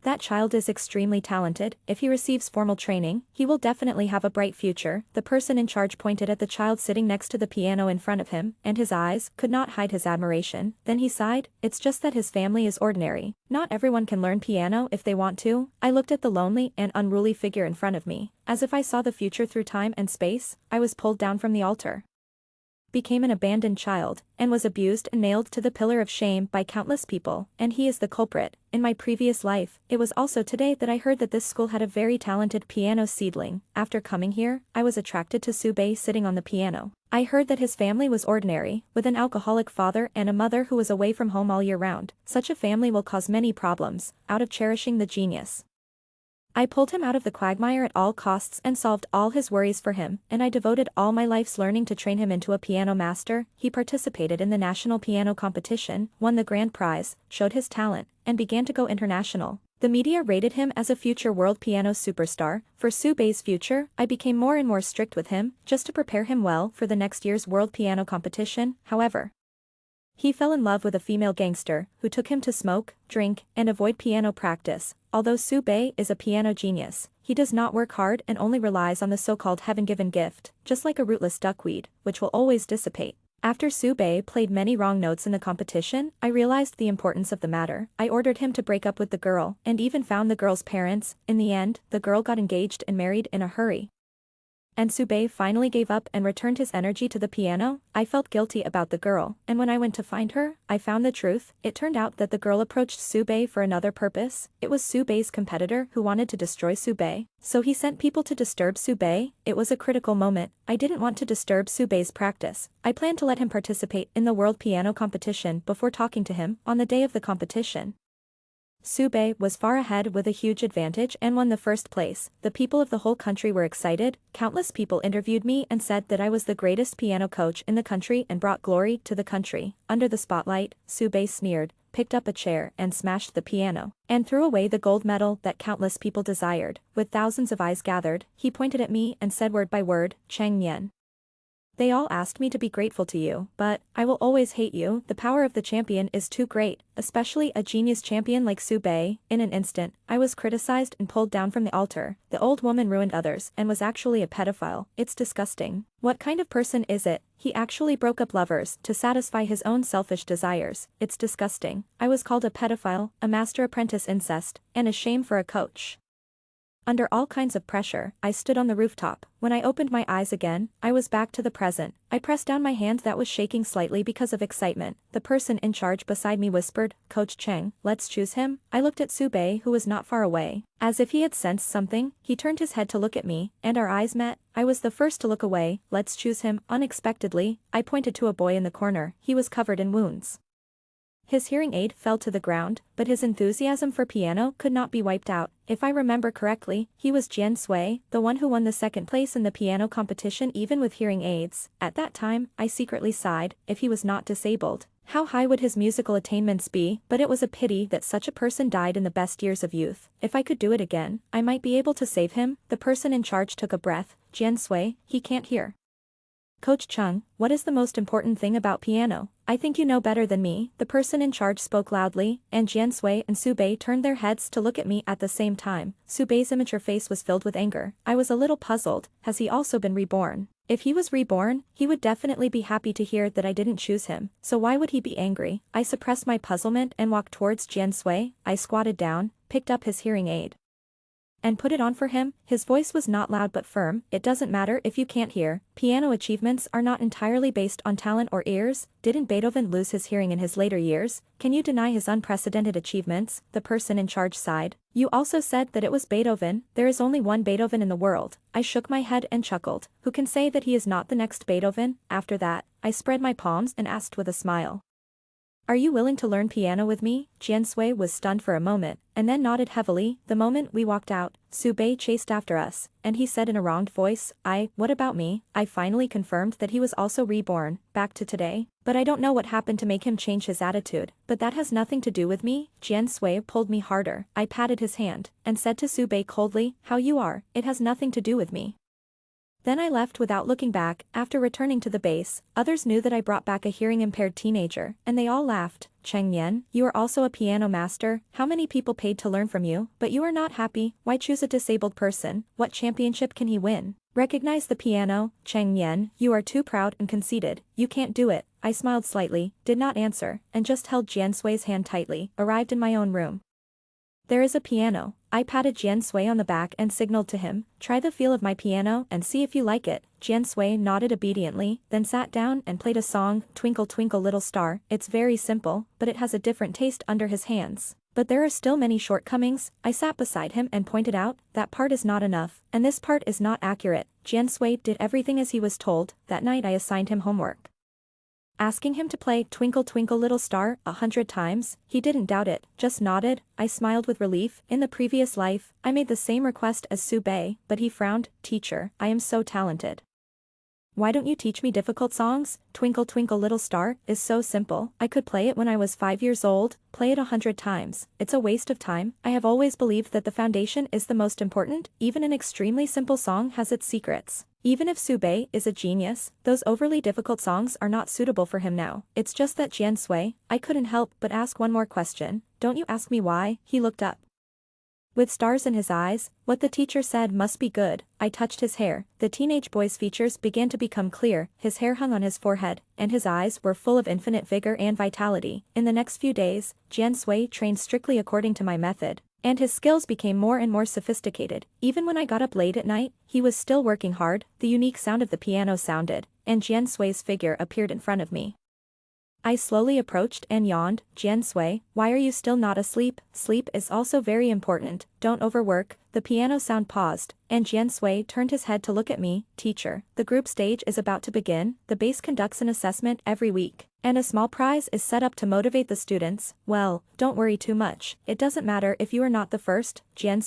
That child is extremely talented. If he receives formal training, he will definitely have a bright future. The person in charge pointed at the child sitting next to the piano in front of him, and his eyes could not hide his admiration. Then he sighed, it's just that his family is ordinary. Not everyone can learn piano if they want to. I looked at the lonely and unruly figure in front of me. As if I saw the future through time and space, I was pulled down from the altar, became an abandoned child, and was abused and nailed to the pillar of shame by countless people, and he is the culprit. In my previous life, it was also today that I heard that this school had a very talented piano seedling. After coming here, I was attracted to Sube sitting on the piano. I heard that his family was ordinary, with an alcoholic father and a mother who was away from home all year round. Such a family will cause many problems, out of cherishing the genius. I pulled him out of the quagmire at all costs and solved all his worries for him, and I devoted all my life's learning to train him into a piano master. He participated in the national piano competition, won the grand prize, showed his talent, and began to go international. The media rated him as a future world piano superstar. For Sube's future, I became more and more strict with him, just to prepare him well for the next year's world piano competition. However, he fell in love with a female gangster, who took him to smoke, drink, and avoid piano practice. Although Sube is a piano genius, he does not work hard and only relies on the so-called heaven-given gift, just like a rootless duckweed, which will always dissipate. After Sube played many wrong notes in the competition, I realized the importance of the matter. I ordered him to break up with the girl, and even found the girl's parents. In the end, the girl got engaged and married in a hurry, and Sube finally gave up and returned his energy to the piano. I felt guilty about the girl, and when I went to find her, I found the truth. It turned out that the girl approached Sube for another purpose. It was Sube's competitor who wanted to destroy Sube, so he sent people to disturb Sube. It was a critical moment. I didn't want to disturb Sube's practice. I planned to let him participate in the world piano competition before talking to him. On the day of the competition, Sube was far ahead with a huge advantage and won the first place. The people of the whole country were excited. Countless people interviewed me and said that I was the greatest piano coach in the country and brought glory to the country. Under the spotlight, Sube sneered, picked up a chair and smashed the piano, and threw away the gold medal that countless people desired. With thousands of eyes gathered, he pointed at me and said word by word, Chang Nian. They all asked me to be grateful to you, but I will always hate you. The power of the champion is too great, especially a genius champion like Sube. In an instant, I was criticized and pulled down from the altar. The old woman ruined others and was actually a pedophile. It's disgusting. What kind of person is it? He actually broke up lovers to satisfy his own selfish desires. It's disgusting. I was called a pedophile, a master-apprentice incest, and a shame for a coach. Under all kinds of pressure, I stood on the rooftop. When I opened my eyes again, I was back to the present. I pressed down my hand that was shaking slightly because of excitement. The person in charge beside me whispered, Coach Cheng, let's choose him. I looked at Sube, who was not far away. As if he had sensed something, he turned his head to look at me, and our eyes met. I was the first to look away. Let's choose him. Unexpectedly, I pointed to a boy in the corner. He was covered in wounds. His hearing aid fell to the ground, but his enthusiasm for piano could not be wiped out. If I remember correctly, he was Jian Sui, the one who won the second place in the piano competition even with hearing aids. At that time, I secretly sighed, if he was not disabled, how high would his musical attainments be? But it was a pity that such a person died in the best years of youth. If I could do it again, I might be able to save him. The person in charge took a breath. Jian Sui, he can't hear. Coach Chung, what is the most important thing about piano? I think you know better than me. The person in charge spoke loudly, and Jian Sui and Sube turned their heads to look at me at the same time. Sube's immature face was filled with anger. I was a little puzzled. Has he also been reborn? If he was reborn, he would definitely be happy to hear that I didn't choose him. So why would he be angry? I suppressed my puzzlement and walked towards Jian Sui. I squatted down, picked up his hearing aid, and put it on for him. His voice was not loud but firm. It doesn't matter if you can't hear. Piano achievements are not entirely based on talent or ears. Didn't Beethoven lose his hearing in his later years? Can you deny his unprecedented achievements? The person in charge sighed. You also said that it was Beethoven. There is only one Beethoven in the world. I shook my head and chuckled. Who can say that he is not the next Beethoven? After that, I spread my palms and asked with a smile, are you willing to learn piano with me? Jian Sui was stunned for a moment, and then nodded heavily. The moment we walked out, Sube chased after us, and he said in a wronged voice, what about me? I finally confirmed that he was also reborn, back to today. But I don't know what happened to make him change his attitude. But that has nothing to do with me. Jian Sui pulled me harder. I patted his hand, and said to Sube coldly, how you are, it has nothing to do with me. Then I left without looking back. After returning to the base, others knew that I brought back a hearing-impaired teenager, and they all laughed. Cheng Yan, you are also a piano master. How many people paid to learn from you, but you are not happy? Why choose a disabled person? What championship can he win? Recognize the piano, Cheng Yan, you are too proud and conceited. You can't do it. I smiled slightly, did not answer, and just held Jian Sui's hand tightly. Arrived in my own room. There is a piano. I patted Jian Sui on the back and signaled to him, try the feel of my piano and see if you like it. Jian Sui nodded obediently, then sat down and played a song, Twinkle Twinkle Little Star. It's very simple, but it has a different taste under his hands. But there are still many shortcomings. I sat beside him and pointed out, that part is not enough, and this part is not accurate. Jian Sui did everything as he was told. That night I assigned him homework, asking him to play Twinkle Twinkle Little Star 100 times. He didn't doubt it, just nodded. I smiled with relief. In the previous life, I made the same request as Su Bei, but he frowned. Teacher, I am so talented. Why don't you teach me difficult songs? Twinkle Twinkle Little Star is so simple. I could play it when I was 5 years old. Play it 100 times. It's a waste of time. I have always believed that the foundation is the most important. Even an extremely simple song has its secrets. Even if Su Bei is a genius, those overly difficult songs are not suitable for him now. It's just that Jian Sui, I couldn't help but ask one more question. Don't you ask me why? He looked up with stars in his eyes. What the teacher said must be good. I touched his hair. The teenage boy's features began to become clear. His hair hung on his forehead, and his eyes were full of infinite vigor and vitality. In the next few days, Jian Sui trained strictly according to my method, and his skills became more and more sophisticated. Even when I got up late at night, he was still working hard. The unique sound of the piano sounded, and Jian Sui's figure appeared in front of me. I slowly approached and yawned. Jian Sui, why are you still not asleep? Sleep is also very important. Don't overwork. The piano sound paused, and Jian Sui turned his head to look at me. Teacher, the group stage is about to begin. The base conducts an assessment every week, and a small prize is set up to motivate the students. Well, don't worry too much. It doesn't matter if you are not the first. Jian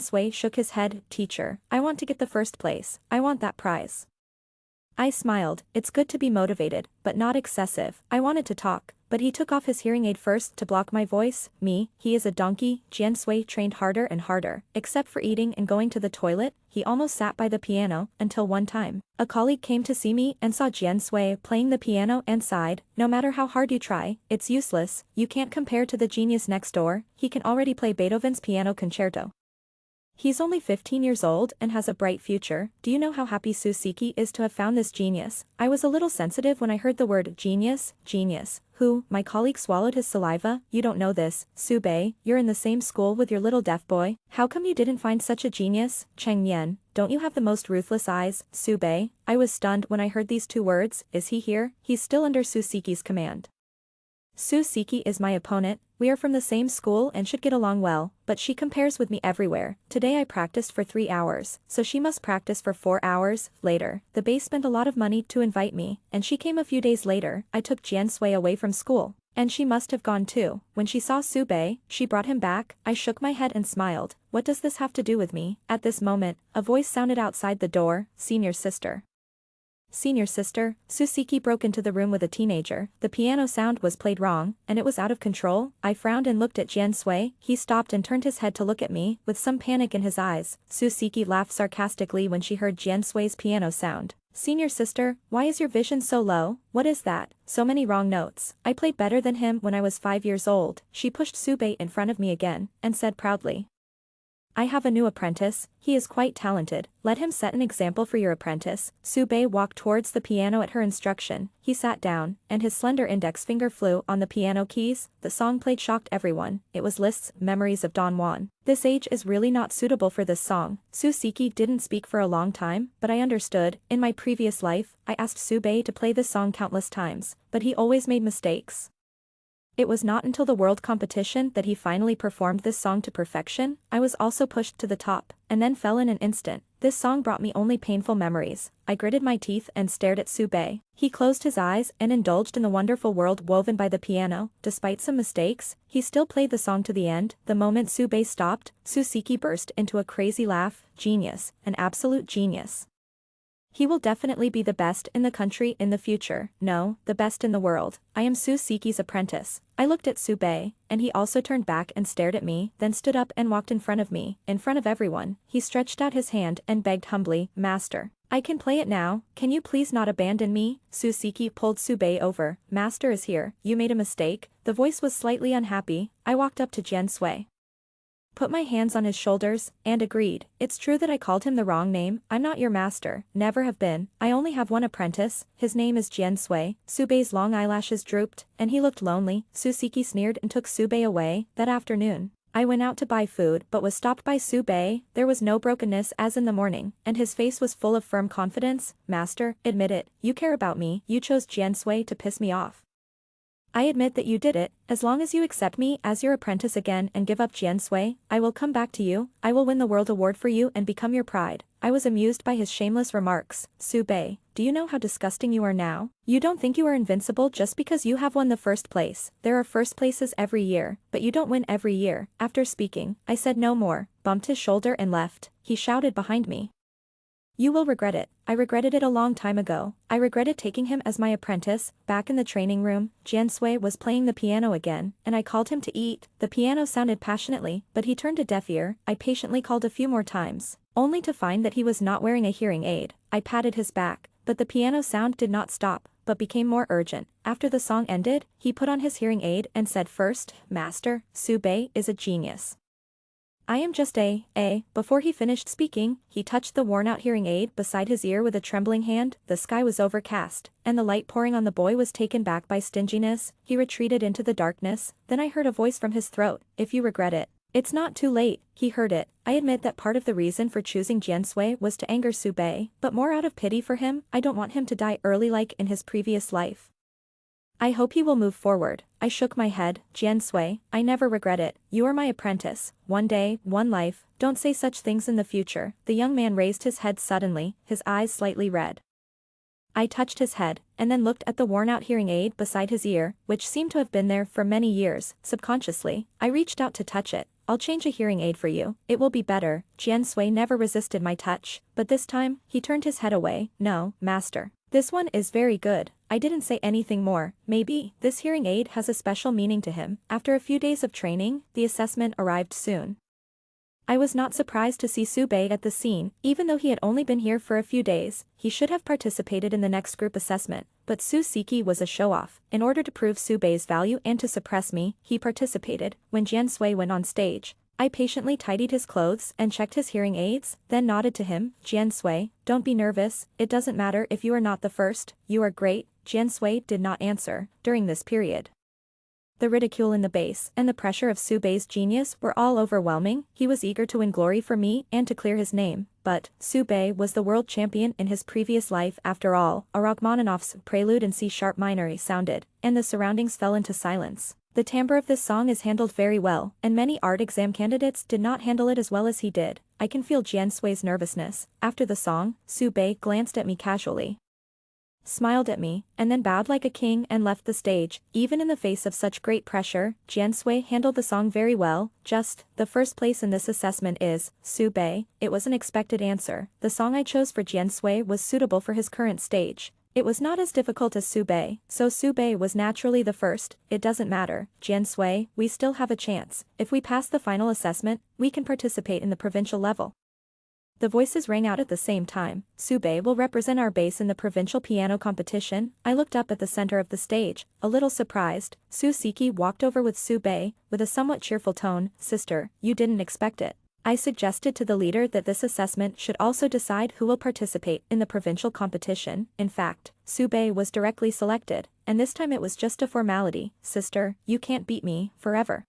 Sui shook his head. Teacher, I want to get the first place. I want that prize. I smiled. It's good to be motivated, but not excessive. I wanted to talk, but he took off his hearing aid first to block my voice. He is a donkey. Jian Sui trained harder and harder. Except for eating and going to the toilet, he almost sat by the piano, until one time, a colleague came to see me and saw Jian Sui playing the piano and sighed. No matter how hard you try, it's useless. You can't compare to the genius next door. He can already play Beethoven's Piano Concerto. He's only 15 years old and has a bright future. Do you know how happy Su Siki is to have found this genius? I was a little sensitive when I heard the word genius. Genius. Who? My colleague swallowed his saliva. You don't know this, Su Bei. You're in the same school with your little deaf boy. How come you didn't find such a genius? Cheng Yan, don't you have the most ruthless eyes? Su Bei. I was stunned when I heard these two words. Is he here? He's still under Su Siki's command. Su Siki is my opponent. We are from the same school and should get along well, but she compares with me everywhere. Today I practiced for 3 hours, so she must practice for 4 hours. Later, the base spent a lot of money to invite me, and she came a few days later. I took Jian Sui away from school, and she must have gone too. When she saw Su Bei, she brought him back. I shook my head and smiled. What does this have to do with me? At this moment, a voice sounded outside the door. Senior sister. Senior sister, Su Siki broke into the room with a teenager. The piano sound was played wrong, and it was out of control. I frowned and looked at Jian Sui. He stopped and turned his head to look at me, with some panic in his eyes. Su Siki laughed sarcastically when she heard Jian Sui's piano sound. Senior sister, why is your vision so low? What is that? So many wrong notes. I played better than him when I was 5 years old. She pushed Su Bei in front of me again, and said proudly, I have a new apprentice. He is quite talented. Let him set an example for your apprentice. Su Bei walked towards the piano at her instruction. He sat down, and his slender index finger flew on the piano keys. The song played shocked everyone. It was Liszt's Memories of Don Juan. This age is really not suitable for this song. Su Siki didn't speak for a long time, but I understood. In my previous life, I asked Su Bei to play this song countless times, but he always made mistakes. It was not until the world competition that he finally performed this song to perfection. I was also pushed to the top, and then fell in an instant. This song brought me only painful memories. I gritted my teeth and stared at Su Bei. He closed his eyes and indulged in the wonderful world woven by the piano. Despite some mistakes, he still played the song to the end. The moment Su Bei stopped, Su Siki burst into a crazy laugh. Genius. An absolute genius. He will definitely be the best in the country in the future. No, the best in the world. I am Su Siki's apprentice. I looked at Su Bei, and he also turned back and stared at me, then stood up and walked in front of me. In front of everyone, he stretched out his hand and begged humbly, Master, I can play it now, can you please not abandon me? Susiki pulled Subei over. Master is here, you made a mistake. The voice was slightly unhappy. I walked up to Jiansui, put my hands on his shoulders, and agreed. It's true that I called him the wrong name. I'm not your master, never have been. I only have one apprentice, his name is Jiansui. Subei's long eyelashes drooped, and he looked lonely. Susiki sneered and took Subei away. That afternoon, I went out to buy food but was stopped by Subei. There was no brokenness as in the morning, and his face was full of firm confidence. Master, admit it, you care about me. You chose Jiansui to piss me off. I admit that you did it. As long as you accept me as your apprentice again and give up Jiansui, I will come back to you. I will win the world award for you and become your pride. I was amused by his shameless remarks. Subei, do you know how disgusting you are now? You don't think you are invincible just because you have won the first place. There are first places every year, but you don't win every year. After speaking, I said no more, bumped his shoulder and left. He shouted behind me, you will regret it. I regretted it a long time ago. I regretted taking him as my apprentice. Back in the training room, Jiansui was playing the piano again, and I called him to eat. The piano sounded passionately, but he turned a deaf ear. I patiently called a few more times, only to find that he was not wearing a hearing aid. I patted his back, but the piano sound did not stop, but became more urgent. After the song ended, he put on his hearing aid and said first, Master, Subei is a genius. I am just Before he finished speaking, he touched the worn-out hearing aid beside his ear with a trembling hand. The sky was overcast, and the light pouring on the boy was taken back by stinginess. He retreated into the darkness. Then I heard a voice from his throat, if you regret it, it's not too late. He heard it. I admit that part of the reason for choosing Jiansui was to anger Subei, but more out of pity for him. I don't want him to die early like in his previous life. I hope he will move forward. I shook my head. Jiansui, I never regret it. You are my apprentice. One day, one life. Don't say such things in the future. The young man raised his head suddenly, his eyes slightly red. I touched his head, and then looked at the worn-out hearing aid beside his ear, which seemed to have been there for many years. Subconsciously, I reached out to touch it. I'll change a hearing aid for you. It will be better. Jiansui never resisted my touch, but this time, he turned his head away. No, master. This one is very good. I didn't say anything more. Maybe, this hearing aid has a special meaning to him. After a few days of training, the assessment arrived soon. I was not surprised to see Subei at the scene, even though he had only been here for a few days. He should have participated in the next group assessment, but Susiki was a show-off. In order to prove Subei's value and to suppress me, he participated. When Jiansui went on stage, I patiently tidied his clothes and checked his hearing aids, then nodded to him. Jiansui, don't be nervous. It doesn't matter if you are not the first. You are great. Jiansui did not answer. During this period, the ridicule in the base and the pressure of Subei's genius were all overwhelming. He was eager to win glory for me and to clear his name, but Subei was the world champion in his previous life after all. A Rachmaninoff's prelude in C-sharp minor sounded, and the surroundings fell into silence. The timbre of this song is handled very well, and many art exam candidates did not handle it as well as he did. I can feel Jiansui's nervousness. After the song, Subei glanced at me casually, smiled at me, and then bowed like a king and left the stage. Even in the face of such great pressure, Jiansui handled the song very well. Just, the first place in this assessment is, Subei. It was an expected answer. The song I chose for Jiansui was suitable for his current stage. It was not as difficult as Subei, so Subei was naturally the first. It doesn't matter, Jiansui, we still have a chance. If we pass the final assessment, we can participate in the provincial level. The voices rang out at the same time. Subei will represent our base in the provincial piano competition. I looked up at the center of the stage, a little surprised. Susiki walked over with Subei, with a somewhat cheerful tone. Sister, you didn't expect it. I suggested to the leader that this assessment should also decide who will participate in the provincial competition. In fact, Subei was directly selected, and this time it was just a formality. Sister, you can't beat me, forever.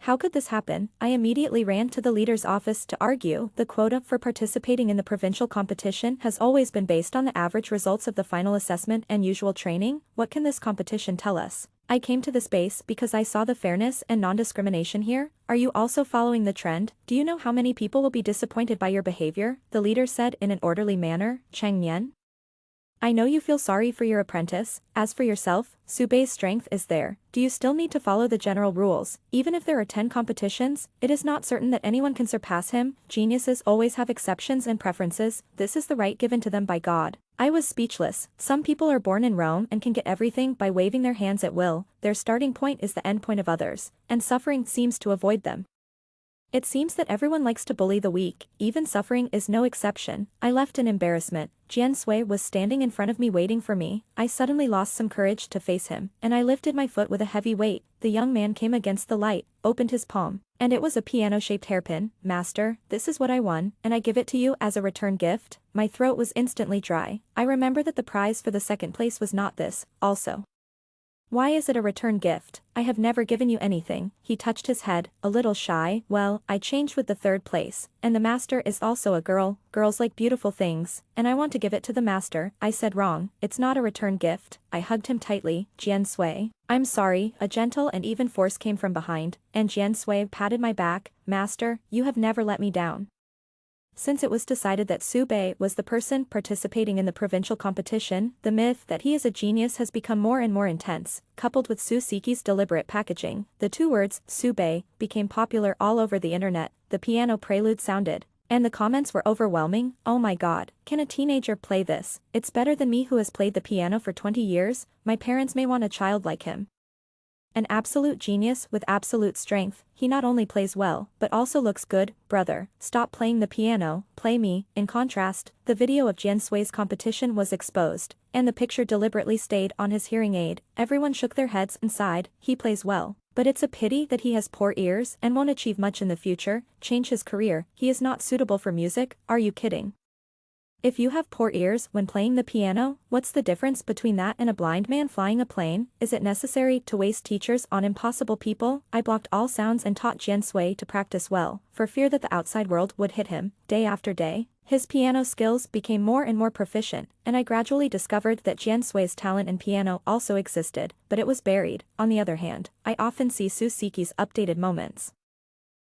How could this happen? I immediately ran to the leader's office to argue. The quota for participating in the provincial competition has always been based on the average results of the final assessment and usual training. What can this competition tell us? I came to this base because I saw the fairness and non-discrimination here. Are you also following the trend? Do you know how many people will be disappointed by your behavior? The leader said in an orderly manner. Chang Nian, I know you feel sorry for your apprentice. As for yourself, Subei's strength is there. Do you still need to follow the general rules? Even if there are 10 competitions, it is not certain that anyone can surpass him. Geniuses always have exceptions and preferences. This is the right given to them by God. I was speechless. Some people are born in Rome and can get everything by waving their hands at will. Their starting point is the end point of others, and suffering seems to avoid them. It seems that everyone likes to bully the weak, even suffering is no exception. I left in embarrassment. Jian Sui was standing in front of me waiting for me. I suddenly lost some courage to face him, and I lifted my foot with a heavy weight. The young man came against the light, opened his palm, and it was a piano-shaped hairpin. Master, this is what I won, and I give it to you as a return gift. My throat was instantly dry. I remember that the prize for the second place was not this, also. Why is it a return gift? I have never given you anything. He touched his head, a little shy. Well, I changed with the third place, and the master is also a girl. Girls like beautiful things, and I want to give it to the master. I said wrong. It's not a return gift. I hugged him tightly. Jian Sui. I'm sorry. A gentle and even force came from behind, and Jian Sui patted my back. Master, you have never let me down. Since it was decided that Su Bei was the person participating in the provincial competition, the myth that he is a genius has become more and more intense. Coupled with Su Siki's deliberate packaging, the two words, Su Bei, became popular all over the internet. The piano prelude sounded, and the comments were overwhelming. Oh my god, can a teenager play this? It's better than me who has played the piano for 20 years, my parents may want a child like him. An absolute genius with absolute strength, he not only plays well, but also looks good. Brother, stop playing the piano, play me. In contrast, the video of Jian Sui's competition was exposed, and the picture deliberately stayed on his hearing aid. Everyone shook their heads and sighed. He plays well, but it's a pity that he has poor ears and won't achieve much in the future. Change his career, he is not suitable for music. Are you kidding? If you have poor ears when playing the piano, what's the difference between that and a blind man flying a plane? Is it necessary to waste teachers on impossible people? I blocked all sounds and taught Jian Sui to practice well, for fear that the outside world would hit him. Day after day, his piano skills became more and more proficient, and I gradually discovered that Jian Sui's talent in piano also existed, but it was buried. On the other hand, I often see Su Siki's updated moments.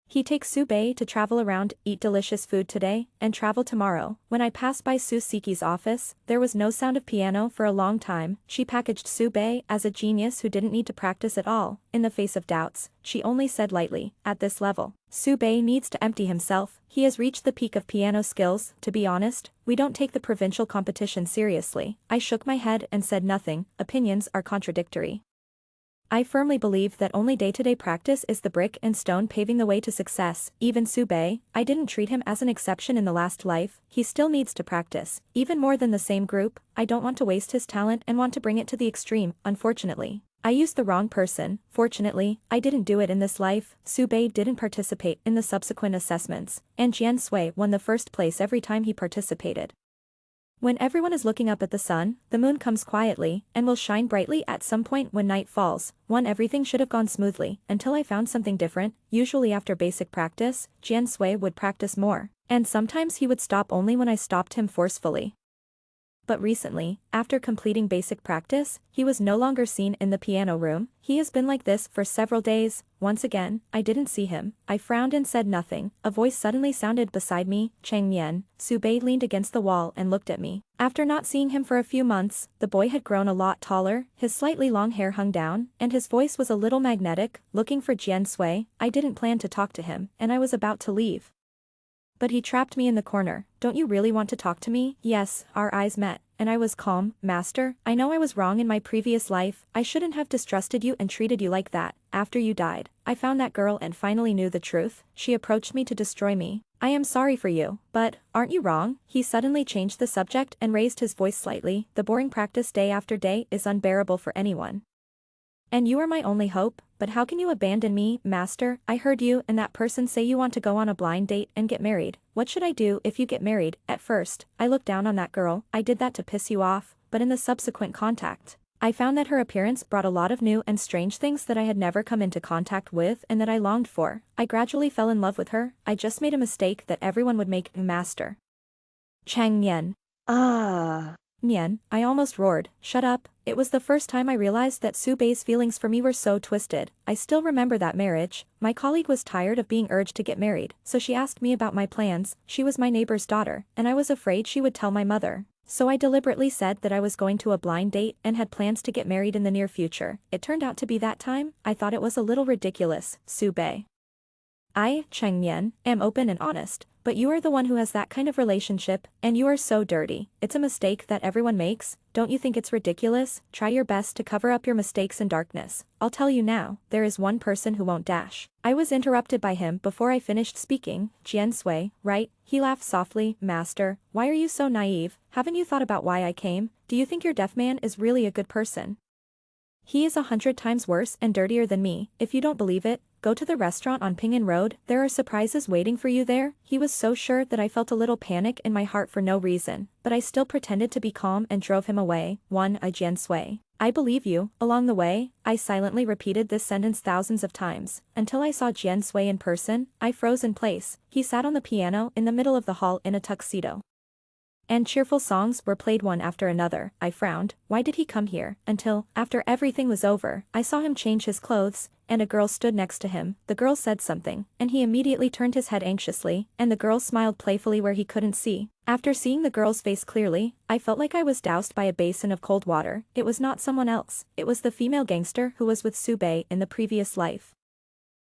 He takes Su Bei to travel around, eat delicious food today, and travel tomorrow. When I passed by Su Siki's office, there was no sound of piano for a long time. She packaged Su Bei as a genius who didn't need to practice at all. In the face of doubts, she only said lightly, at this level, Su Bei needs to empty himself. He has reached the peak of piano skills. To be honest, we don't take the provincial competition seriously. I shook my head and said nothing. Opinions are contradictory. I firmly believe that only day-to-day practice is the brick and stone paving the way to success. Even Su Bei, I didn't treat him as an exception in the last life. He still needs to practice, even more than the same group. I don't want to waste his talent and want to bring it to the extreme. Unfortunately, I used the wrong person. Fortunately, I didn't do it in this life. Su Bei didn't participate in the subsequent assessments, and Jian Sui won the first place every time he participated. When everyone is looking up at the sun, the moon comes quietly, and will shine brightly at some point when night falls. Everything should have gone smoothly, until I found something different. Usually after basic practice, Jian Sui would practice more, and sometimes he would stop only when I stopped him forcefully. But recently, after completing basic practice, he was no longer seen in the piano room. He has been like this for several days. Once again, I didn't see him. I frowned and said nothing. A voice suddenly sounded beside me. Cheng Mian. Su Bei leaned against the wall and looked at me. After not seeing him for a few months, the boy had grown a lot taller, his slightly long hair hung down, and his voice was a little magnetic. Looking for Jian Sui, I didn't plan to talk to him, and I was about to leave. But he trapped me in the corner. Don't you really want to talk to me? Yes, our eyes met, and I was calm. Master, I know I was wrong in my previous life. I shouldn't have distrusted you and treated you like that. After you died, I found that girl and finally knew the truth. She approached me to destroy me. I am sorry for you, but, aren't you wrong? He suddenly changed the subject and raised his voice slightly. The boring practice day after day is unbearable for anyone. And you are my only hope, but how can you abandon me, Master? I heard you and that person say you want to go on a blind date and get married. What should I do if you get married? At first, I looked down on that girl. I did that to piss you off, but in the subsequent contact, I found that her appearance brought a lot of new and strange things that I had never come into contact with and that I longed for. I gradually fell in love with her. I just made a mistake that everyone would make, Master. Chang Mian. Mian, I almost roared. Shut up. It was the first time I realized that Su Bei's feelings for me were so twisted. I still remember that marriage. My colleague was tired of being urged to get married, so she asked me about my plans. She was my neighbor's daughter, and I was afraid she would tell my mother. So I deliberately said that I was going to a blind date and had plans to get married in the near future. It turned out to be that time. I thought it was a little ridiculous. Su Bei. I, Cheng Mian, am open and honest, But you are the one who has that kind of relationship, and you are so dirty. It's a mistake that everyone makes. Don't you think it's ridiculous? Try your best to cover up your mistakes in darkness. I'll tell you now, there is one person who won't dash. I was interrupted by him before I finished speaking. Jian Sui, right? He laughed softly. Master, why are you so naive? Haven't you thought about why I came? Do you think your deaf man is really a good person? He is 100 times worse and dirtier than me. If you don't believe it, go to the restaurant on Ping'an Road, there are surprises waiting for you there. He was so sure that I felt a little panic in my heart for no reason, but I still pretended to be calm and drove him away. Jian Sui. I believe you. Along the way, I silently repeated this sentence thousands of times, until I saw Jian Sui in person. I froze in place. He sat on the piano in the middle of the hall in a tuxedo. And cheerful songs were played one after another. I frowned. Why did he come here? Until, after everything was over, I saw him change his clothes, and a girl stood next to him. The girl said something, and he immediately turned his head anxiously, and the girl smiled playfully where he couldn't see. After seeing the girl's face clearly, I felt like I was doused by a basin of cold water. It was not someone else. It was the female gangster who was with Su Bei in the previous life.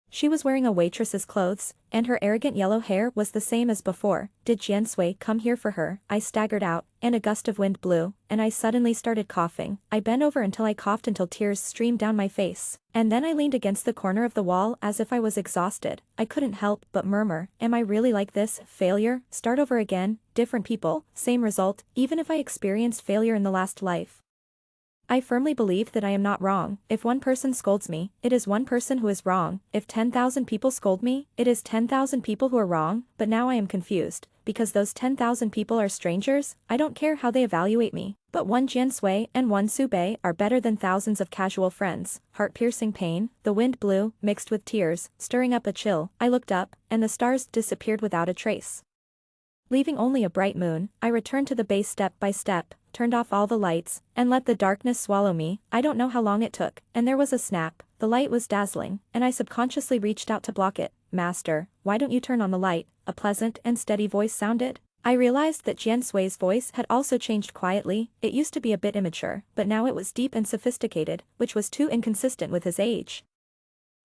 She was wearing a waitress's clothes, and her arrogant yellow hair was the same as before. Did Jian Sui come here for her? I staggered out, and a gust of wind blew, and I suddenly started coughing. I bent over until I coughed until tears streamed down my face, and then I leaned against the corner of the wall as if I was exhausted. I couldn't help but murmur, am I really like this? Failure? Start over again? Different people? Same result? Even if I experienced failure in the last life, I firmly believe that I am not wrong. If one person scolds me, it is one person who is wrong. If 10,000 people scold me, it is 10,000 people who are wrong. But now I am confused, because those 10,000 people are strangers. I don't care how they evaluate me, but one Jian Sui and one Su Bei are better than thousands of casual friends. Heart-piercing pain, the wind blew, mixed with tears, stirring up a chill. I looked up, and the stars disappeared without a trace. Leaving only a bright moon, I returned to the base step by step, turned off all the lights, and let the darkness swallow me. I don't know how long it took, and there was a snap. The light was dazzling, and I subconsciously reached out to block it. Master, why don't you turn on the light? A pleasant and steady voice sounded. I realized that Jian Sui's voice had also changed quietly. It used to be a bit immature, but now it was deep and sophisticated, which was too inconsistent with his age.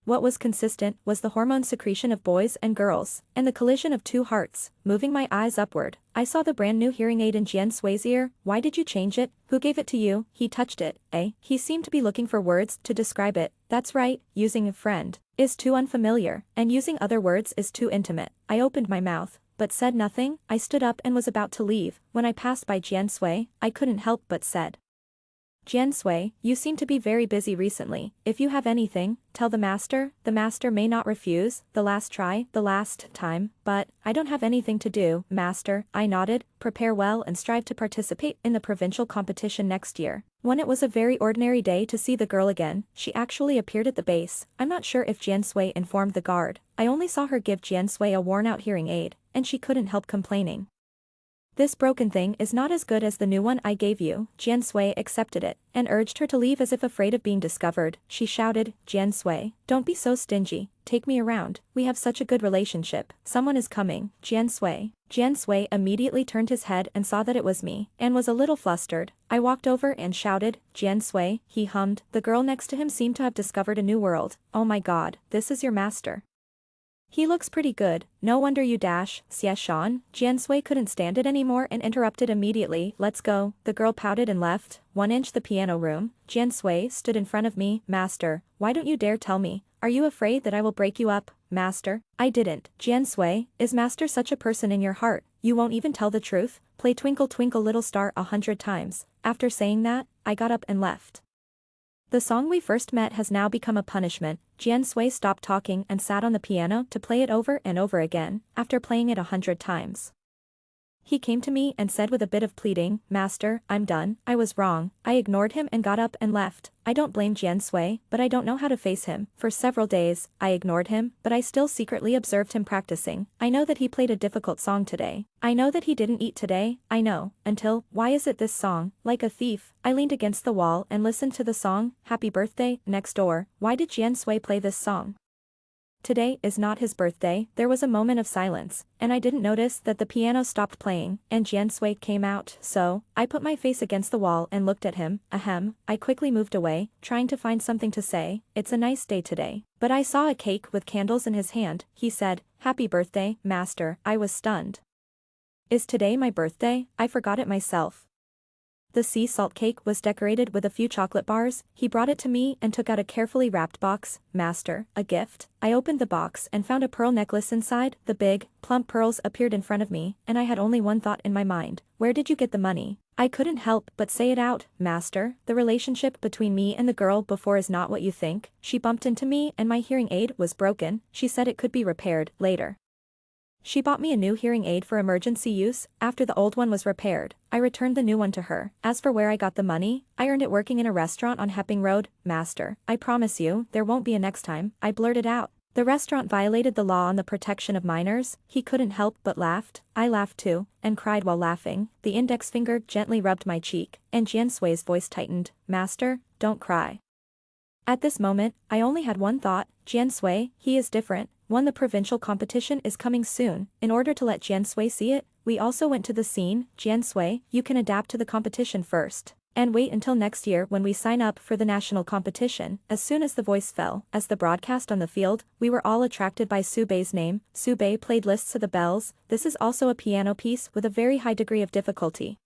What was consistent was the hormone secretion of boys and girls, and the collision of two hearts. Moving my eyes upward, I saw the brand new hearing aid in Jian Sui's ear. Why did you change it? Who gave it to you? He touched it. He seemed to be looking for words to describe it. That's right, using a friend is too unfamiliar, and using other words is too intimate. I opened my mouth, but said nothing. I stood up and was about to leave. When I passed by Jian Sui, I couldn't help but said, Jian Sui, you seem to be very busy recently. If you have anything, tell the master may not refuse, the last time, but I don't have anything to do, master. I nodded. Prepare well and strive to participate in the provincial competition next year. When it was a very ordinary day to see the girl again, she actually appeared at the base. I'm not sure if Jian Sui informed the guard. I only saw her give Jian Sui a worn-out hearing aid, and she couldn't help complaining. This broken thing is not as good as the new one I gave you. Jian Sui accepted it, and urged her to leave as if afraid of being discovered. She shouted, Jian Sui, don't be so stingy, take me around, we have such a good relationship. Someone is coming. Jian Sui. Jian Sui immediately turned his head and saw that it was me, and was a little flustered. I walked over and shouted, Jian Sui, he hummed. The girl next to him seemed to have discovered a new world. Oh my god, this is your master. He looks pretty good, no wonder you dash, Xie Shan. Jian Sui couldn't stand it anymore and interrupted immediately. Let's go. The girl pouted and left. 1 inch the piano room. Jian Sui stood in front of me. Master, why don't you dare tell me? Are you afraid that I will break you up? Master, I didn't. Jian Sui, is master such a person in your heart? You won't even tell the truth? Play Twinkle Twinkle Little Star 100 times. After saying that, I got up and left. The song we first met has now become a punishment. Jian Sui stopped talking and sat on the piano to play it over and over again, after playing it 100 times. He came to me and said with a bit of pleading, Master, I'm done, I was wrong. I ignored him and got up and left. I don't blame Jian Sui, but I don't know how to face him. For several days, I ignored him, but I still secretly observed him practicing. I know that he played a difficult song today. I know that he didn't eat today, I know, until, why is it this song? Like a thief, I leaned against the wall and listened to the song, Happy Birthday, Next Door. Why did Jian Sui play this song? Today is not his birthday. There was a moment of silence, and I didn't notice that the piano stopped playing, and Jiansui came out, so, I put my face against the wall and looked at him, ahem, I quickly moved away, trying to find something to say, it's a nice day today. But I saw a cake with candles in his hand, he said, happy birthday, master, I was stunned. Is today my birthday? I forgot it myself. The sea salt cake was decorated with a few chocolate bars. He brought it to me and took out a carefully wrapped box. Master, a gift. I opened the box and found a pearl necklace inside. The big, plump pearls appeared in front of me, and I had only one thought in my mind. Where did you get the money? I couldn't help but say it out. Master, the relationship between me and the girl before is not what you think. She bumped into me and my hearing aid was broken. She said it could be repaired later. She bought me a new hearing aid for emergency use. After the old one was repaired, I returned the new one to her. As for where I got the money, I earned it working in a restaurant on Hepping Road. Master, I promise you, there won't be a next time, I blurted out. The restaurant violated the law on the protection of minors. He couldn't help but laughed. I laughed too, and cried while laughing. The index finger gently rubbed my cheek, and Jiansui's voice tightened. Master, don't cry. At this moment, I only had one thought, Jiansui, he is different. The provincial competition is coming soon. In order to let Jiansui see it, we also went to the scene. Jiansui, you can adapt to the competition first. And wait until next year when we sign up for the national competition. As soon as the voice fell, as the broadcast on the field, we were all attracted by Subei's name. Subei played lists of the bells. This is also a piano piece with a very high degree of difficulty.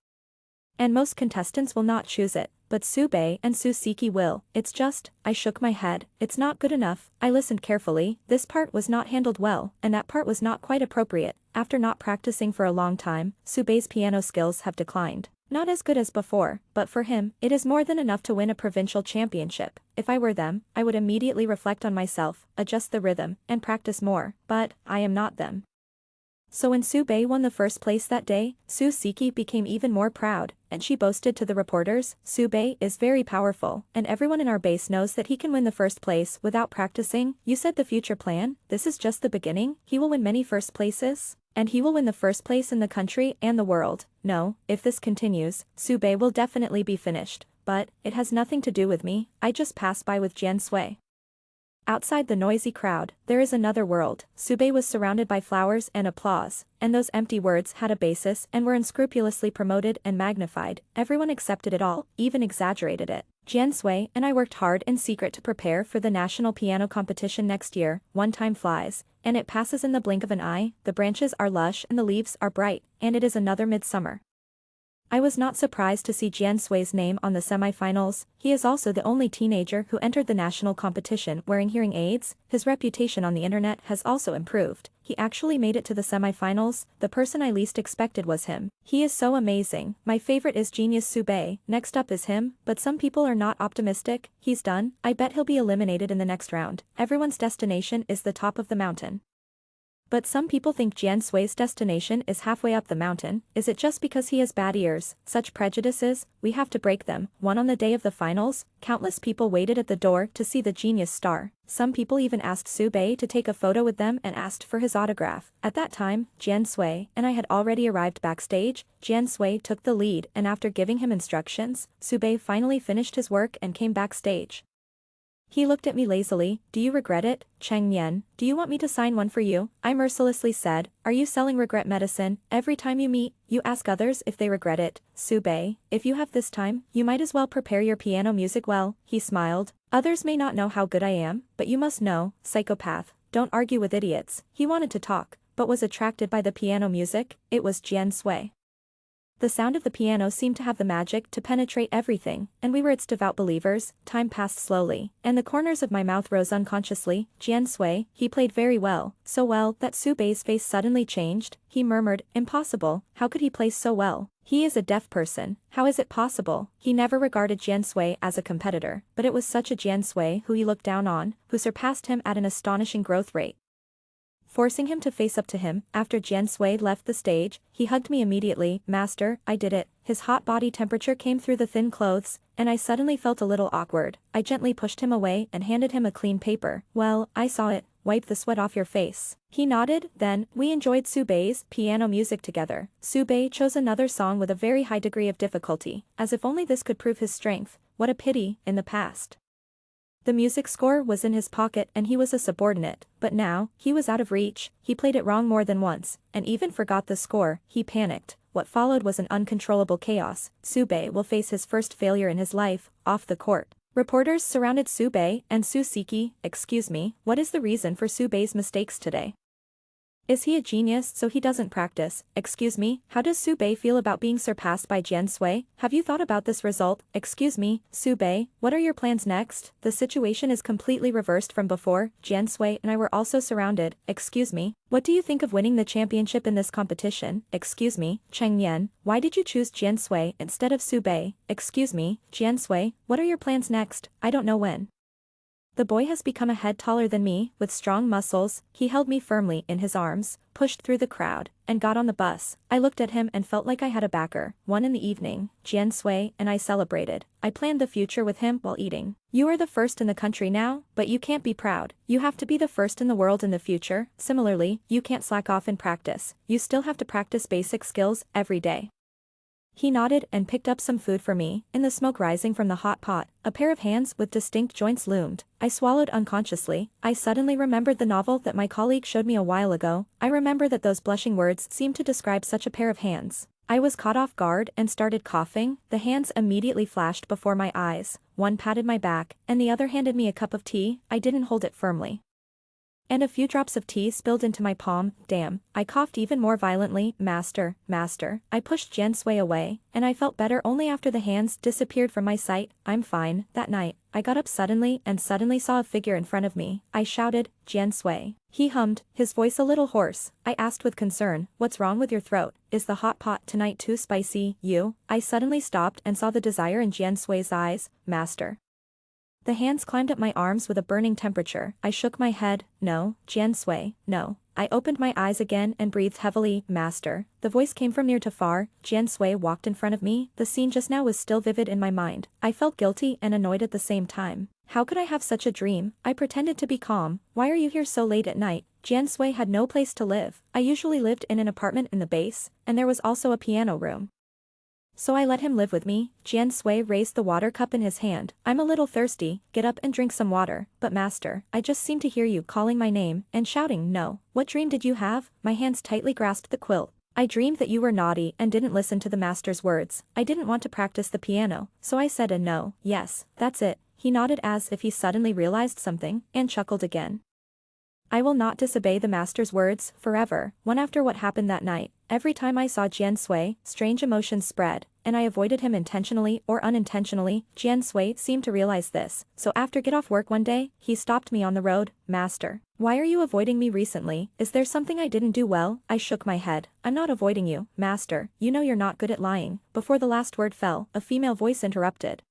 And most contestants will not choose it, but Subei and Susiki will. It's just, I shook my head, it's not good enough. I listened carefully, this part was not handled well, and that part was not quite appropriate. After not practicing for a long time, Subei's piano skills have declined. Not as good as before, but for him, it is more than enough to win a provincial championship. If I were them, I would immediately reflect on myself, adjust the rhythm, and practice more, but, I am not them. So when Subei won the first place that day, Susiki became even more proud, and she boasted to the reporters, Subei is very powerful, and everyone in our base knows that he can win the first place without practicing. You said the future plan, this is just the beginning, he will win many first places, and he will win the first place in the country and the world. No, if this continues, Subei will definitely be finished, but, it has nothing to do with me, I just passed by with Jiansui. Outside the noisy crowd, there is another world. Subei was surrounded by flowers and applause, and those empty words had a basis and were unscrupulously promoted and magnified. Everyone accepted it all, even exaggerated it. Jiansui and I worked hard in secret to prepare for the national piano competition next year. One time flies, and it passes in the blink of an eye. The branches are lush and the leaves are bright, and it is another midsummer. I was not surprised to see Jiansui's name on the semifinals. He is also the only teenager who entered the national competition wearing hearing aids. His reputation on the internet has also improved. He actually made it to the semifinals. The person I least expected was him. He is so amazing. My favorite is Genius Subei. Next up is him, but some people are not optimistic. He's done. I bet he'll be eliminated in the next round. Everyone's destination is the top of the mountain. But some people think Jiansui's destination is halfway up the mountain. Is it just because he has bad ears? Such prejudices, we have to break them. On the day of the finals, countless people waited at the door to see the genius star. Some people even asked Subei to take a photo with them and asked for his autograph. At that time, Jiansui and I had already arrived backstage. Jiansui took the lead and after giving him instructions, Subei finally finished his work and came backstage. He looked at me lazily. Do you regret it, Cheng Yan? Do you want me to sign one for you? I mercilessly said, are you selling regret medicine? Every time you meet, you ask others if they regret it. Subei, if you have this time, you might as well prepare your piano music well. He smiled. Others may not know how good I am, but you must know, psychopath, don't argue with idiots. He wanted to talk, but was attracted by the piano music. It was Jiansui. The sound of the piano seemed to have the magic to penetrate everything, and we were its devout believers. Time passed slowly, and the corners of my mouth rose unconsciously. Jiansui, he played very well, so well that Subei's face suddenly changed. He murmured, impossible, how could he play so well? He is a deaf person, how is it possible? He never regarded Jiansui as a competitor, but it was such a Jiansui who he looked down on, who surpassed him at an astonishing growth rate. Forcing him to face up to him, after Jiansui left the stage, he hugged me immediately. Master, I did it. His hot body temperature came through the thin clothes, and I suddenly felt a little awkward. I gently pushed him away and handed him a clean paper. Well, I saw it. Wipe the sweat off your face. He nodded. Then, we enjoyed Subei's piano music together. Subei chose another song with a very high degree of difficulty, as if only this could prove his strength. What a pity, in the past. The music score was in his pocket and he was a subordinate, but now, he was out of reach, he played it wrong more than once, and even forgot the score. He panicked. What followed was an uncontrollable chaos. Sube will face his first failure in his life, off the court. Reporters surrounded Sube and Susiki. Excuse me, what is the reason for Sube's mistakes today? Is he a genius so he doesn't practice? Excuse me, how does Sube feel about being surpassed by Jian Sui? Have you thought about this result? Excuse me, Sube, what are your plans next? The situation is completely reversed from before. Jian Sui and I were also surrounded. Excuse me, what do you think of winning the championship in this competition? Excuse me, Cheng Yan, why did you choose Jian Sui instead of Sube? Excuse me, Jian Sui, what are your plans next? I don't know when. The boy has become a head taller than me, with strong muscles. He held me firmly in his arms, pushed through the crowd, and got on the bus. I looked at him and felt like I had a backer. 1 in the evening, Jian Sui and I celebrated. I planned the future with him while eating. You are the first in the country now, but you can't be proud. You have to be the first in the world in the future. Similarly, you can't slack off in practice. You still have to practice basic skills every day. He nodded and picked up some food for me. In the smoke rising from the hot pot, a pair of hands with distinct joints loomed. I swallowed unconsciously. I suddenly remembered the novel that my colleague showed me a while ago. I remember that those blushing words seemed to describe such a pair of hands. I was caught off guard and started coughing. The hands immediately flashed before my eyes. One patted my back, and the other handed me a cup of tea. I didn't hold it firmly. And a few drops of tea spilled into my palm. Damn. I coughed even more violently. Master, master. I pushed Jian Sui away, and I felt better only after the hands disappeared from my sight. I'm fine. That night, I got up suddenly and suddenly saw a figure in front of me. I shouted, Jian Sui. He hummed, his voice a little hoarse. I asked with concern, what's wrong with your throat? Is the hot pot tonight too spicy? You? I suddenly stopped and saw the desire in Jian Sui's eyes. Master. The hands climbed up my arms with a burning temperature. I shook my head. No, Jian Sui, no. I opened my eyes again and breathed heavily. Master. The voice came from near to far. Jian Sui walked in front of me. The scene just now was still vivid in my mind. I felt guilty and annoyed at the same time. How could I have such a dream? I pretended to be calm. Why are you here so late at night? Jian Sui had no place to live. I usually lived in an apartment in the base, and there was also a piano room. So I let him live with me. Jian Sui raised the water cup in his hand. I'm a little thirsty, get up and drink some water. But master, I just seem to hear you calling my name and shouting no. What dream did you have? My hands tightly grasped the quilt. I dreamed that you were naughty and didn't listen to the master's words. I didn't want to practice the piano, so I said a no. Yes, that's it. He nodded as if he suddenly realized something, and chuckled again. I will not disobey the master's words forever. One after what happened that night, every time I saw Jian Sui, strange emotions spread, and I avoided him intentionally or unintentionally. Jian Sui seemed to realize this, so after get off work one day, he stopped me on the road. Master, why are you avoiding me recently? Is there something I didn't do well? I shook my head. I'm not avoiding you, master. You know you're not good at lying. Before the last word fell, a female voice interrupted.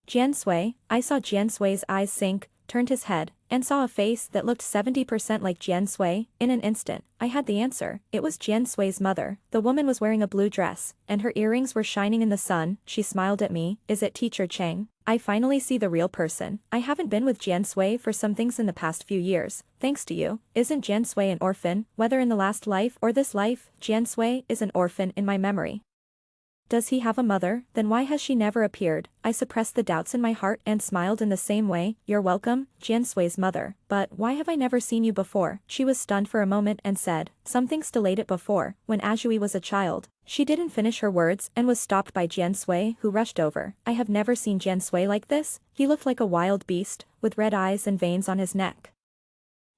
Jian Sui. I saw Jian Sui's eyes sink, turned his head, and saw a face that looked 70% like Jian Sui. In an instant, I had the answer. It was Jian Sui's mother. The woman was wearing a blue dress, and her earrings were shining in the sun. She smiled at me. Is it Teacher Cheng? I finally see the real person. I haven't been with Jian Sui for some things in the past few years, thanks to you. Isn't Jian Sui an orphan? Whether in the last life or this life, Jian Sui is an orphan in my memory. Does he have a mother? Then why has she never appeared? I suppressed the doubts in my heart and smiled in the same way. You're welcome, Jian Sui's mother. But why have I never seen you before? She was stunned for a moment and said, something's delayed it before. When Ajui was a child. She didn't finish her words and was stopped by Jian Sui, who rushed over. I have never seen Jian Sui like this. He looked like a wild beast, with red eyes and veins on his neck.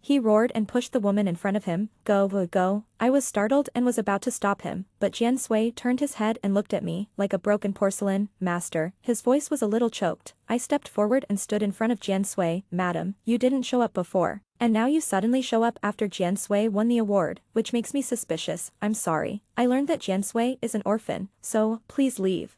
He roared and pushed the woman in front of him. Go, go. I was startled and was about to stop him, but Jian Sui turned his head and looked at me, like a broken porcelain. Master. His voice was a little choked. I stepped forward and stood in front of Jian Sui. Madam, you didn't show up before, and now you suddenly show up after Jian Sui won the award, which makes me suspicious. I'm sorry. I learned that Jian Sui is an orphan, so, please leave.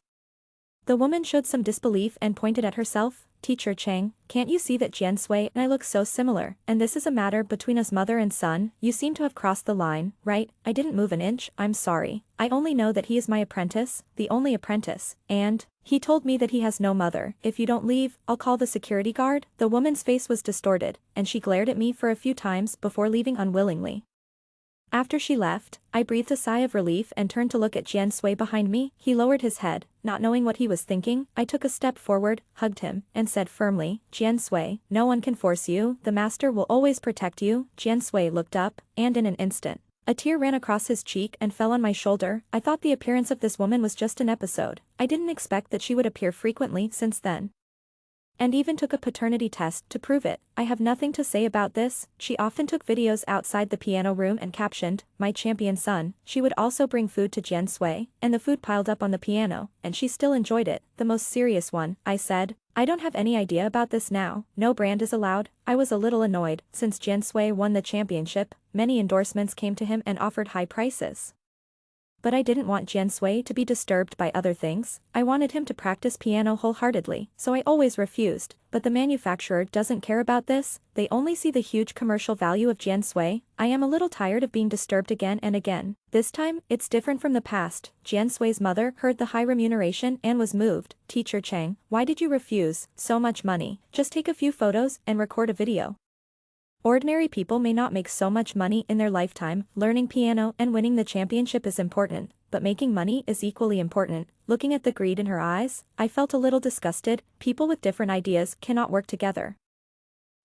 The woman showed some disbelief and pointed at herself. Teacher Cheng, can't you see that Jian Sui and I look so similar, and this is a matter between us mother and son? You seem to have crossed the line, right? I didn't move an inch. I'm sorry. I only know that he is my apprentice, the only apprentice, and he told me that he has no mother. If you don't leave, I'll call the security guard. The woman's face was distorted, and she glared at me for a few times before leaving unwillingly. After she left, I breathed a sigh of relief and turned to look at Jian Sui behind me. He lowered his head, not knowing what he was thinking. I took a step forward, hugged him, and said firmly, Jian Sui, no one can force you, the master will always protect you. Jian Sui looked up, and in an instant, a tear ran across his cheek and fell on my shoulder. I thought the appearance of this woman was just an episode. I didn't expect that she would appear frequently since then. And even took a paternity test to prove it. I have nothing to say about this. She often took videos outside the piano room and captioned, my champion son. She would also bring food to Jian Sui, and the food piled up on the piano, and she still enjoyed it. The most serious one, I said. I don't have any idea about this now. No brand is allowed. I was a little annoyed. Since Jian Sui won the championship, many endorsements came to him and offered high prices. But I didn't want Jian Sui to be disturbed by other things. I wanted him to practice piano wholeheartedly, so I always refused. But the manufacturer doesn't care about this. They only see the huge commercial value of Jian Sui. I am a little tired of being disturbed again and again. This time, it's different from the past. Jian Sui's mother heard the high remuneration and was moved. Teacher Chang, why did you refuse? So much money. Just take a few photos and record a video. Ordinary people may not make so much money in their lifetime. Learning piano and winning the championship is important, but making money is equally important. Looking at the greed in her eyes, I felt a little disgusted. People with different ideas cannot work together.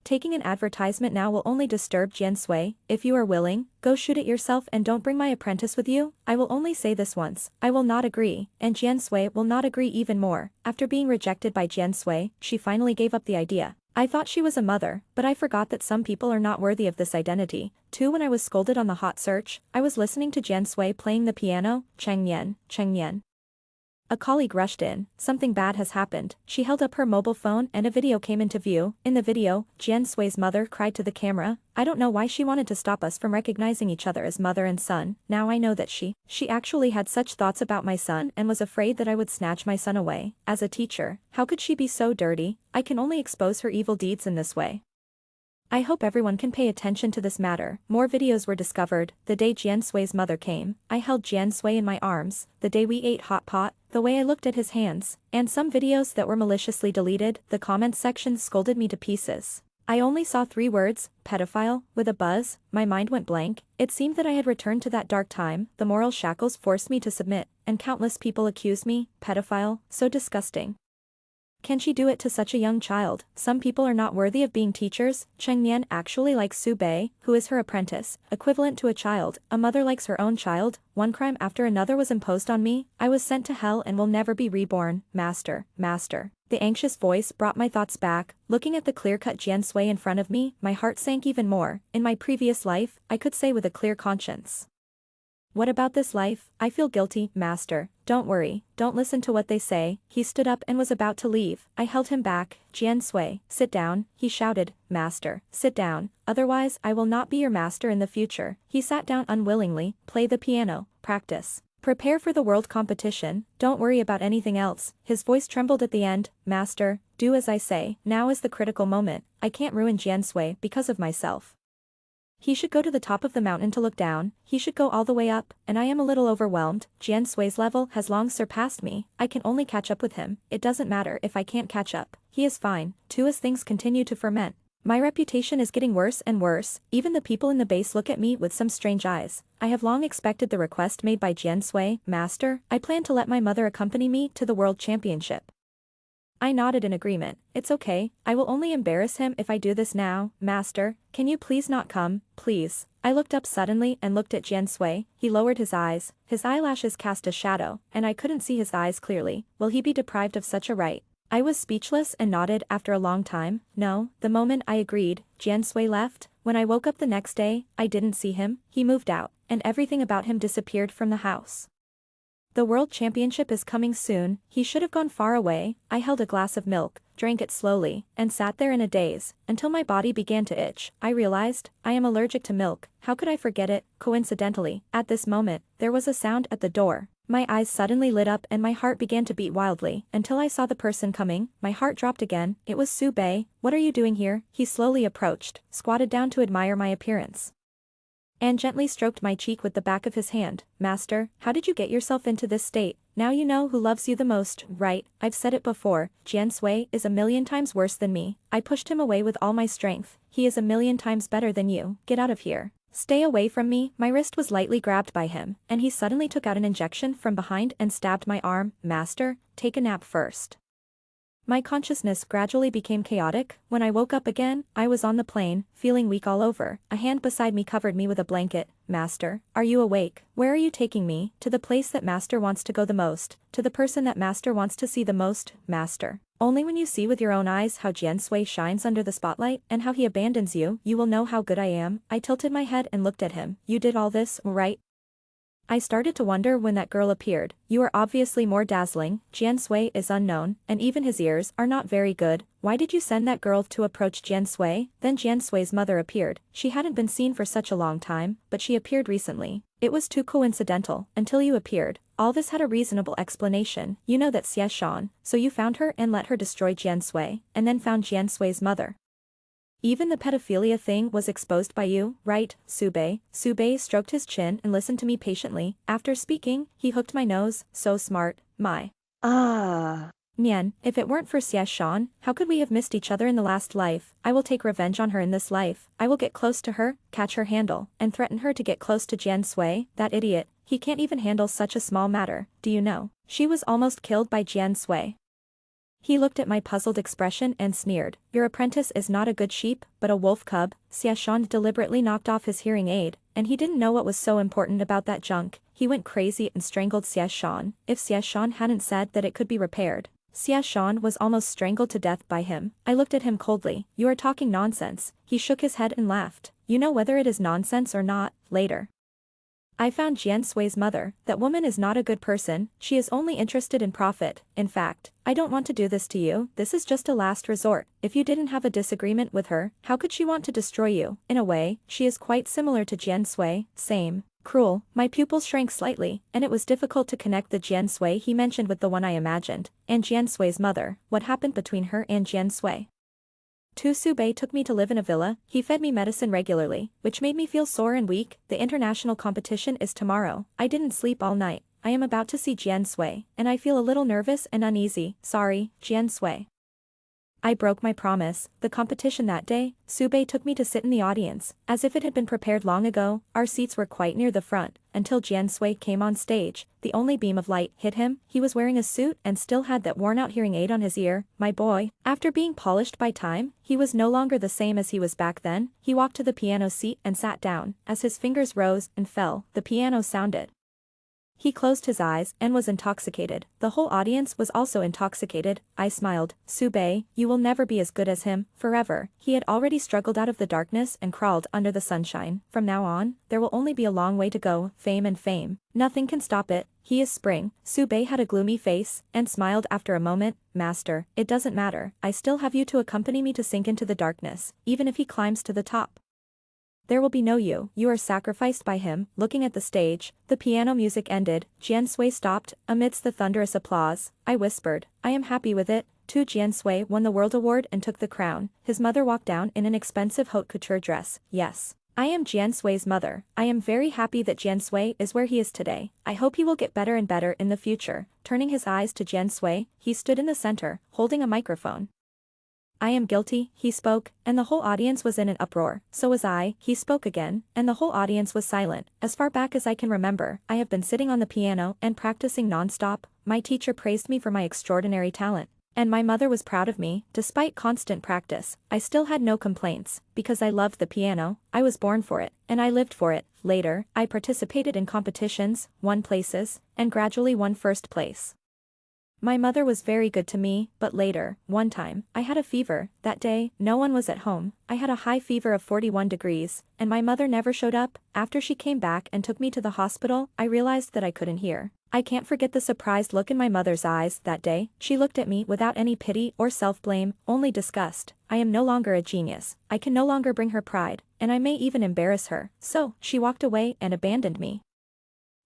Taking an advertisement now will only disturb Jian Sui. If you are willing, go shoot it yourself and don't bring my apprentice with you. I will only say this once. I will not agree, and Jian Sui will not agree even more. After being rejected by Jian Sui, she finally gave up the idea. I thought she was a mother, but I forgot that some people are not worthy of this identity. Too, when I was scolded on the hot search, I was listening to Jian Sui playing the piano. Cheng Yan, Cheng Yan. A colleague rushed in. Something bad has happened. She held up her mobile phone and a video came into view. In the video, Jian Sui's mother cried to the camera. I don't know why she wanted to stop us from recognizing each other as mother and son. Now I know that she actually had such thoughts about my son and was afraid that I would snatch my son away. As a teacher, how could she be so dirty? I can only expose her evil deeds in this way. I hope everyone can pay attention to this matter. More videos were discovered. The day Jian Sui's mother came, I held Jian Sui in my arms. The day we ate hot pot, the way I looked at his hands, and some videos that were maliciously deleted. The comments section scolded me to pieces. I only saw 3 words, pedophile, with a buzz. My mind went blank. It seemed that I had returned to that dark time. The moral shackles forced me to submit, and countless people accused me, pedophile, so disgusting. Can she do it to such a young child? Some people are not worthy of being teachers. Cheng Yan actually likes Su Bei, who is her apprentice, equivalent to a child. A mother likes her own child. One crime after another was imposed on me. I was sent to hell and will never be reborn. Master, master. The anxious voice brought my thoughts back. Looking at the clear-cut Jian Sui in front of me, my heart sank even more. In my previous life, I could say with a clear conscience. What about this life? I feel guilty, master. Don't worry, don't listen to what they say. He stood up and was about to leave. I held him back. Jian Sui, sit down, he shouted. Master, sit down, otherwise I will not be your master in the future. He sat down unwillingly. Play the piano, practice. Prepare for the world competition, don't worry about anything else. His voice trembled at the end. Master, do as I say. Now is the critical moment. I can't ruin Jian Sui because of myself. He should go to the top of the mountain to look down. He should go all the way up, and I am a little overwhelmed. Jian Sui's level has long surpassed me. I can only catch up with him. It doesn't matter if I can't catch up. He is fine, too, as things continue to ferment. My reputation is getting worse and worse. Even the people in the base look at me with some strange eyes. I have long expected the request made by Jian Sui. Master, I plan to let my mother accompany me to the World Championship. I nodded in agreement. It's okay, I will only embarrass him if I do this now. Master, can you please not come, please? I looked up suddenly and looked at Jian Sui. He lowered his eyes. His eyelashes cast a shadow, and I couldn't see his eyes clearly. Will he be deprived of such a right? I was speechless and nodded after a long time. No. The moment I agreed, Jian Sui left. When I woke up the next day, I didn't see him. He moved out, and everything about him disappeared from the house. The World Championship is coming soon. He should have gone far away. I held a glass of milk, drank it slowly, and sat there in a daze, until my body began to itch. I realized, I am allergic to milk. How could I forget it? Coincidentally, at this moment, there was a sound at the door. My eyes suddenly lit up and my heart began to beat wildly. Until I saw the person coming, my heart dropped again. It was Su Bei. What are you doing here? He slowly approached, squatted down to admire my appearance, and gently stroked my cheek with the back of his hand. Master, how did you get yourself into this state? Now you know who loves you the most, right? I've said it before, Jian Sui is a million times worse than me. I pushed him away with all my strength. He is a million times better than you. Get out of here. Stay away from me. My wrist was lightly grabbed by him, and he suddenly took out an injection from behind and stabbed my arm. Master, take a nap first. My consciousness gradually became chaotic. When I woke up again, I was on the plane, feeling weak all over. A hand beside me covered me with a blanket. Master, are you awake? Where are you taking me? To the place that Master wants to go the most. To the person that Master wants to see the most. Master. Only when you see with your own eyes how Jiansui shines under the spotlight and how he abandons you, you will know how good I am. I tilted my head and looked at him. You did all this, right? I started to wonder when that girl appeared. You are obviously more dazzling. Jiansui is unknown, and even his ears are not very good. Why did you send that girl to approach Jiansui? Then Jiansui's mother appeared. She hadn't been seen for such a long time, but she appeared recently. It was too coincidental, until you appeared. All this had a reasonable explanation. You know that Xie Shan, so you found her and let her destroy Jiansui, and then found Jiansui's mother. Even the pedophilia thing was exposed by you, right, Sube? Sube stroked his chin and listened to me patiently. After speaking, he hooked my nose. So smart, my. Nian, if it weren't for Xie Shan, how could we have missed each other in the last life? I will take revenge on her in this life. I will get close to her, catch her handle, and threaten her to get close to Jiansui. That idiot, he can't even handle such a small matter. Do you know? She was almost killed by Jiansui. He looked at my puzzled expression and sneered. Your apprentice is not a good sheep, but a wolf cub. Xie Shan deliberately knocked off his hearing aid, and he didn't know what was so important about that junk. He went crazy and strangled Xie Shan. If Xie Shan hadn't said that it could be repaired, Xie Shan was almost strangled to death by him. I looked at him coldly. You are talking nonsense. He shook his head and laughed. You know whether it is nonsense or not, later. I found Jiansui's mother. That woman is not a good person. She is only interested in profit. In fact, I don't want to do this to you. This is just a last resort. If you didn't have a disagreement with her, how could she want to destroy you? In a way, she is quite similar to Jiansui. Same. Cruel. My pupils shrank slightly, and it was difficult to connect the Jiansui he mentioned with the one I imagined. And Jiansui's mother. What happened between her and Jiansui? Sube took me to live in a villa. He fed me medicine regularly, which made me feel sore and weak. The international competition is tomorrow. I didn't sleep all night. I am about to see Jiansui, and I feel a little nervous and uneasy. Sorry, Jiansui. I broke my promise. The competition that day, Sube took me to sit in the audience, as if it had been prepared long ago. Our seats were quite near the front, until Jiansui came on stage. The only beam of light hit him. He was wearing a suit and still had that worn-out hearing aid on his ear. My boy. After being polished by time, he was no longer the same as he was back then. He walked to the piano seat and sat down. As his fingers rose and fell, the piano sounded. He closed his eyes and was intoxicated. The whole audience was also intoxicated. I smiled. Sube, you will never be as good as him, forever. He had already struggled out of the darkness and crawled under the sunshine. From now on, there will only be a long way to go. Fame and fame. Nothing can stop it. He is spring. Sube had a gloomy face, and smiled after a moment. Master, it doesn't matter. I still have you to accompany me to sink into the darkness, even if he climbs to the top. There will be no you. You are sacrificed by him. Looking at the stage, the piano music ended. Jiansui stopped, amidst the thunderous applause. I whispered, I am happy with it. Jiansui won the World Award and took the crown. His mother walked down in an expensive haute couture dress. Yes. I am Jiansui's mother. I am very happy that Jiansui is where he is today. I hope he will get better and better in the future. Turning his eyes to Jiansui, he stood in the center, holding a microphone. I am guilty, he spoke, and the whole audience was in an uproar. So was I. He spoke again, and the whole audience was silent. As far back as I can remember, I have been sitting on the piano and practicing non-stop. My teacher praised me for my extraordinary talent. And my mother was proud of me. Despite constant practice, I still had no complaints, because I loved the piano. I was born for it, and I lived for it. Later, I participated in competitions, won places, and gradually won first place. My mother was very good to me, but later, one time, I had a fever. That day, no one was at home. I had a high fever of 41 degrees, and my mother never showed up. After she came back and took me to the hospital, I realized that I couldn't hear. I can't forget the surprised look in my mother's eyes that day. She looked at me without any pity or self-blame, only disgust. I am no longer a genius. I can no longer bring her pride, and I may even embarrass her. So, she walked away and abandoned me.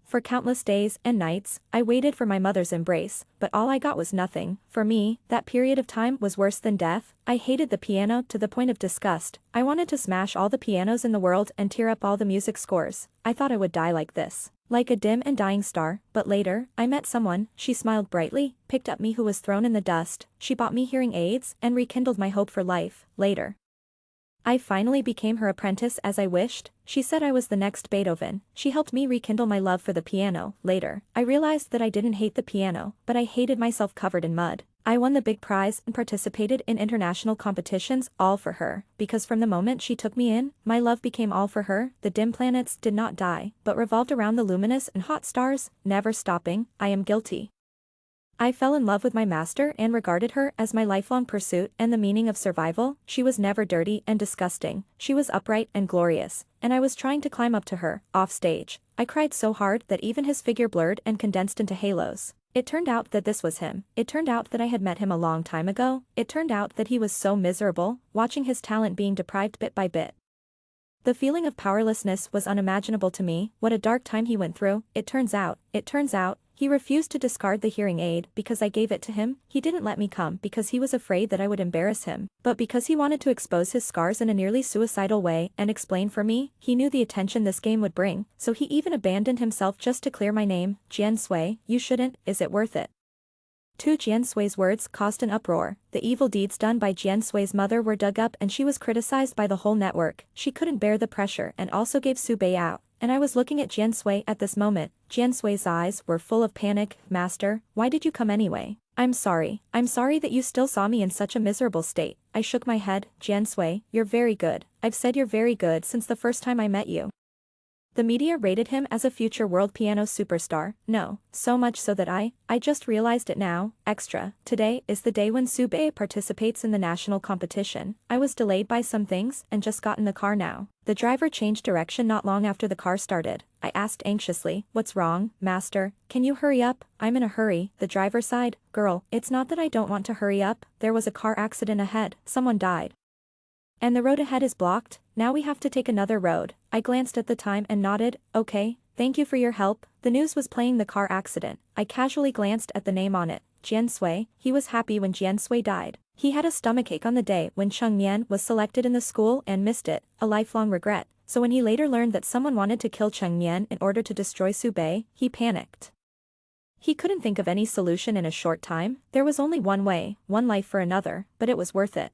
For countless days and nights, I waited for my mother's embrace, but all I got was nothing. For me, that period of time was worse than death. I hated the piano to the point of disgust. I wanted to smash all the pianos in the world and tear up all the music scores. I thought I would die like this, like a dim and dying star. But later, I met someone. She smiled brightly, picked up me who was thrown in the dust. She bought me hearing aids and rekindled my hope for life. Later, I finally became her apprentice as I wished. She said I was the next Beethoven. She helped me rekindle my love for the piano. Later, I realized that I didn't hate the piano, but I hated myself covered in mud. I won the big prize and participated in international competitions, all for her, because from the moment she took me in, my love became all for her. The dim planets did not die, but revolved around the luminous and hot stars, never stopping. I am guilty. I fell in love with my master and regarded her as my lifelong pursuit and the meaning of survival. She was never dirty and disgusting, she was upright and glorious, and I was trying to climb up to her, off stage. I cried so hard that even his figure blurred and condensed into halos. It turned out that this was him. It turned out that I had met him a long time ago. It turned out that he was so miserable, watching his talent being deprived bit by bit. The feeling of powerlessness was unimaginable to me. What a dark time he went through. It turns out, he refused to discard the hearing aid because I gave it to him. He didn't let me come because he was afraid that I would embarrass him, but because he wanted to expose his scars in a nearly suicidal way and explain for me. He knew the attention this game would bring, so he even abandoned himself just to clear my name. Jian Sui, you shouldn't, is it worth it? Jian Sui's words caused an uproar. The evil deeds done by Jian Sui's mother were dug up and she was criticized by the whole network. She couldn't bear the pressure and also gave Su Bei out. And I was looking at Jian Sui at this moment. Jian Sui's eyes were full of panic. Master, why did you come anyway? I'm sorry that you still saw me in such a miserable state. I shook my head. Jian Sui, you're very good. I've said you're very good since the first time I met you. The media rated him as a future world piano superstar. No, so much so that I just realized it now. Extra, today is the day when Su Bei participates in the national competition. I was delayed by some things and just got in the car now. The driver changed direction not long after the car started. I asked anxiously, what's wrong, master? Can you hurry up? I'm in a hurry. The driver sighed. Girl, it's not that I don't want to hurry up. There was a car accident ahead. Someone died. And the road ahead is blocked. Now we have to take another road. I glanced at the time and nodded. Okay, thank you for your help. The news was playing the car accident. I casually glanced at the name on it. Jian Sui. He was happy when Jian Sui died. He had a stomachache on the day when Cheng Mian was selected in the school and missed it, a lifelong regret. So when he later learned that someone wanted to kill Cheng Mian in order to destroy Su Bei, he panicked. He couldn't think of any solution in a short time. There was only one way, one life for another, but it was worth it.